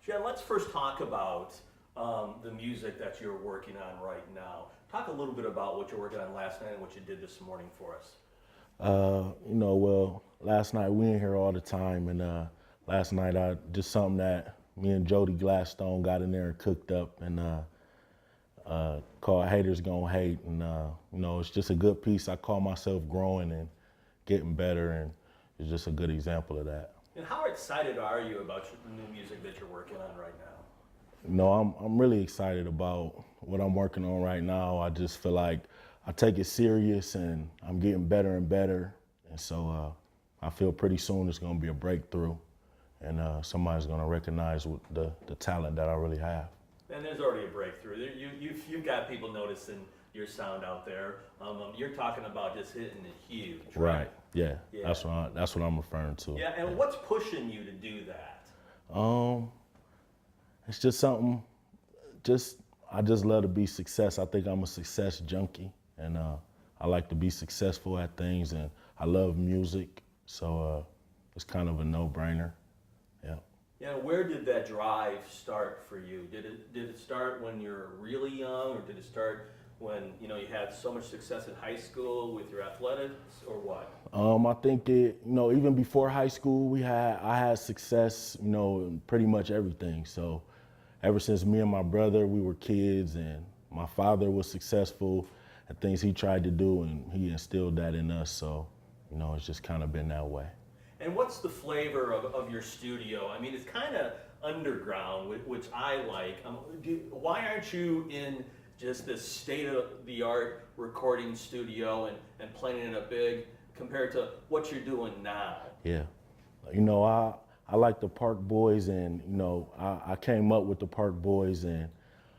Jen, let's first talk about the music that you're working on right now. Talk a little bit about what you're working on last night and what you did this morning for us. Well, last night we in here all the time, and last night I just something that me and Jody Gladstone got in there and cooked up, and called "Haters Gonna Hate," and it's just a good piece. I call myself growing and getting better, and it's just a good example of that. And how excited are you about the new music that you're working on right now? I'm really excited about what I'm working on right now. I just feel like I take it serious, and I'm getting better and better, and so I feel pretty soon it's gonna be a breakthrough, and somebody's gonna recognize the talent that I really have. And there's already a breakthrough. You've got people noticing your sound out there. You're talking about just hitting it huge, right? Yeah. Yeah. That's what I'm referring to. Yeah, and what's pushing you to do that? It's just something. I just love to be success. I think I'm a success junkie, and I like to be successful at things, and I love music, so it's kind of a no-brainer. Yeah. Yeah, where did that drive start for you? Did it start when you were really young, or did it start when you had so much success in high school with your athletics, or what? I think even before high school, I had success, in pretty much everything. So ever since me and my brother, we were kids, and my father was successful at things he tried to do, and he instilled that in us. So, it's just kind of been that way. And what's the flavor of your studio? I mean, it's kind of underground, which I like. Why aren't you in just this state-of-the-art recording studio and playing it up big compared to what you're doing now? Yeah. I like the ParkBoys, and, I came up with the ParkBoys, and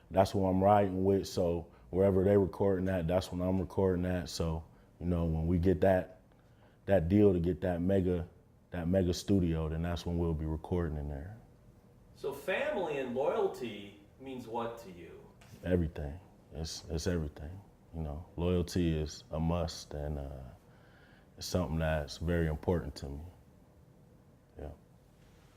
that's who I'm riding with. So wherever they recording at, that's when I'm recording at. So, when we get that deal to get that mega studio, then that's when we'll be recording in there. So family and loyalty means what to you? Everything. It's everything. Loyalty is a must, and it's something that's very important to me. Yeah.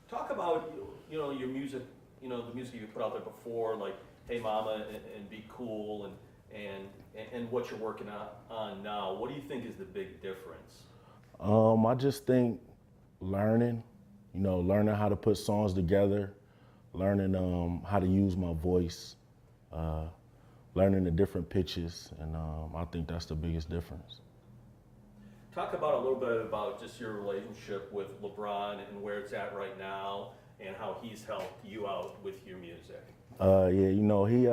Talk about your music. The music you put out there before, like "Hey Mama" and "Be Cool," and what you're working on now. What do you think is the big difference? I just think learning how to put songs together, learning how to use my voice, learning the different pitches, and I think that's the biggest difference. Talk about a little bit about just your relationship with LeBron and where it's at right now, and how he's helped you out with your music. He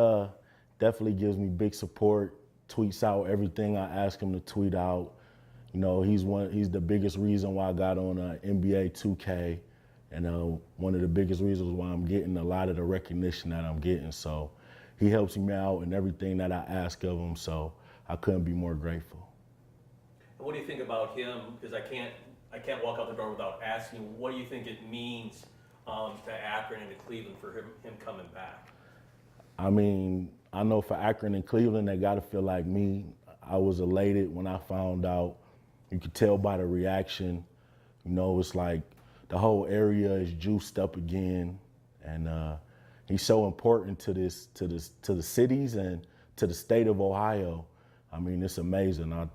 definitely gives me big support, tweets out everything I ask him to tweet out. He's the biggest reason why I got on NBA 2K, and one of the biggest reasons why I'm getting a lot of the recognition that I'm getting. So he helps me out in everything that I ask of him, so I couldn't be more grateful. And what do you think about him? Because I can't walk out the door without asking, what do you think it means to Akron and to Cleveland for him coming back? I mean, I know for Akron and Cleveland, they got to feel like me. I was elated when I found out. You could tell by the reaction. It's like the whole area is juiced up again, and he's so important to the cities and to the state of Ohio. I mean, it's amazing. I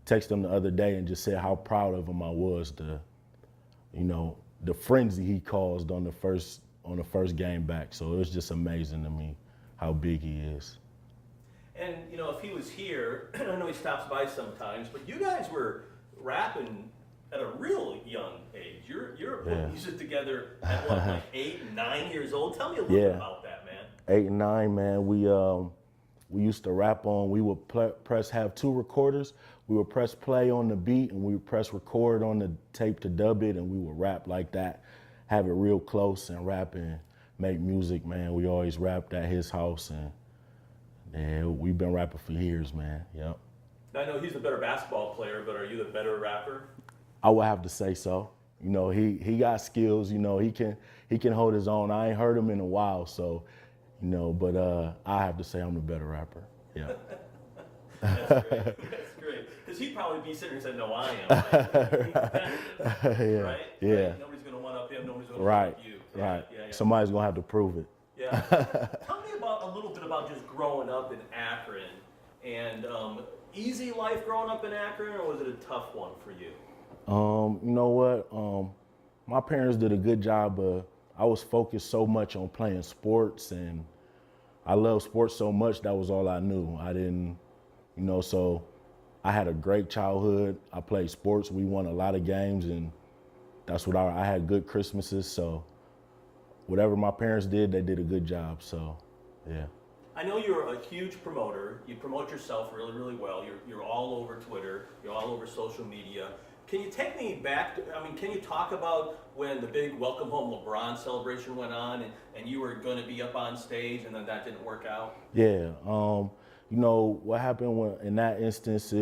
texted him the other day and just said how proud of him I was. The frenzy he caused on the first game back. So it was just amazing to me how big he is. And if he was here, I know he stops by sometimes, but you guys were rapping at a real young age. You're putting music together at what, like 8 and 9 years old? Tell me a little bit about that, man. 8 and 9, man. We used to rap on. We would have 2 recorders. We would press play on the beat, and we would press record on the tape to dub it, and we would rap like that, have it real close and rap and make music, man. We always rapped at his house, and we've been rapping for years, man. Yep. I know he's a better basketball player, but are you the better rapper? I would have to say so. He got skills. He can hold his own. I ain't heard him in a while, so but I have to say I'm the better rapper. Yeah. That's great. That's great. Because he'd probably be sitting here saying, "No, I am." Right? Yeah. Right? Nobody's gonna one up him. Nobody's gonna one up you. Right. Yeah, yeah. Somebody's gonna have to prove it. Yeah. Tell me about a little bit about just growing up in Akron, and easy life growing up in Akron, or was it a tough one for you? You know what? My parents did a good job, but I was focused so much on playing sports, and I love sports so much that was all I knew. I didn't, so I had a great childhood. I played sports. We won a lot of games, and that's what I had good Christmases. So whatever my parents did, they did a good job. So, yeah. I know you're a huge promoter. You promote yourself really, really well. You're all over Twitter. You're all over social media. Can you take me back to, can you talk about when the big Welcome Home LeBron celebration went on and you were going to be up on stage and then that didn't work out? Yeah. What happened in that instance,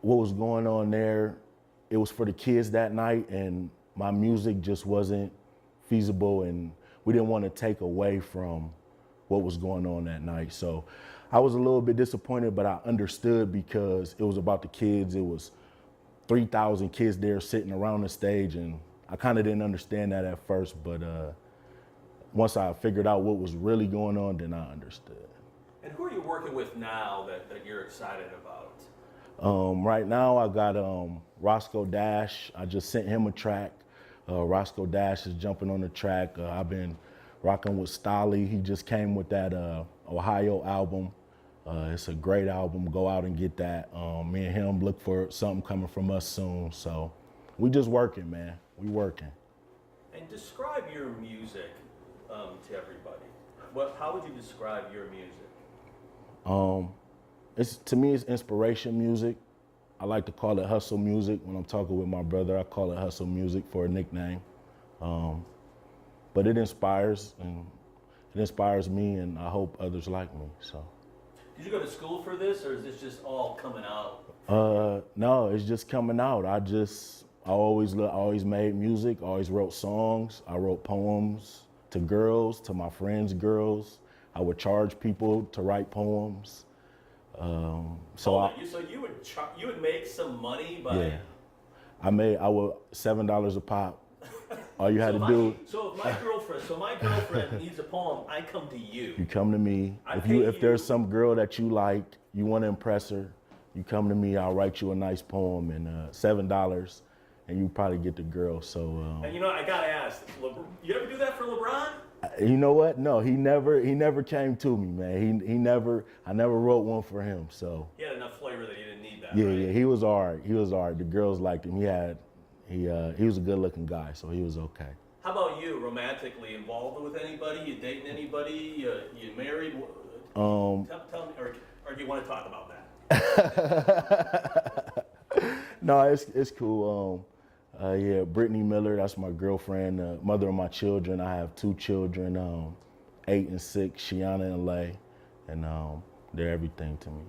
what was going on there, it was for the kids that night, and my music just wasn't feasible, and we didn't want to take away from what was going on that night. So I was a little bit disappointed, but I understood because it was about the kids. It was 3,000 kids there sitting around the stage, and I kind of didn't understand that at first, but once I figured out what was really going on, then I understood. And who are you working with now that you're excited about? Right now I got Roscoe Dash. I just sent him a track. Roscoe Dash is jumping on the track. I've been rocking with Stolly. He just came with that Ohio album. It's a great album. Go out and get that. Me and him look for something coming from us soon. So we just working, man. We working. And describe your music to everybody. How would you describe your music? To me, it's inspiration music. I like to call it hustle music. When I'm talking with my brother, I call it hustle music for a nickname. But it inspires, and it inspires me, and I hope others like me. So. Did you go to school for this, or is this just all coming out? No, it's just coming out. I always made music, always wrote songs. I wrote poems to girls, to my friends' girls. I would charge people to write poems. So you would make some money by. Yeah, I would $7 a pop. All you had to do. So if my girlfriend needs a poem, I come to you. You come to me. If there's some girl that you like, you want to impress her, you come to me. I'll write you a nice poem, and $7, and you probably get the girl. So. And I gotta ask, you ever do that for LeBron? You know what? No, he never came to me, man. I never wrote one for him. So. He had enough flavor that he didn't need that. Yeah, right? yeah, he was all right. The girls liked him. He was a good-looking guy, so he was okay. How about you, romantically involved with anybody? You dating anybody? You married? Tell me, or do you want to talk about that? No, it's cool. Brittany Miller, that's my girlfriend, mother of my children. I have 2 children, 8 and 6, Shiana and Lay, and they're everything to me.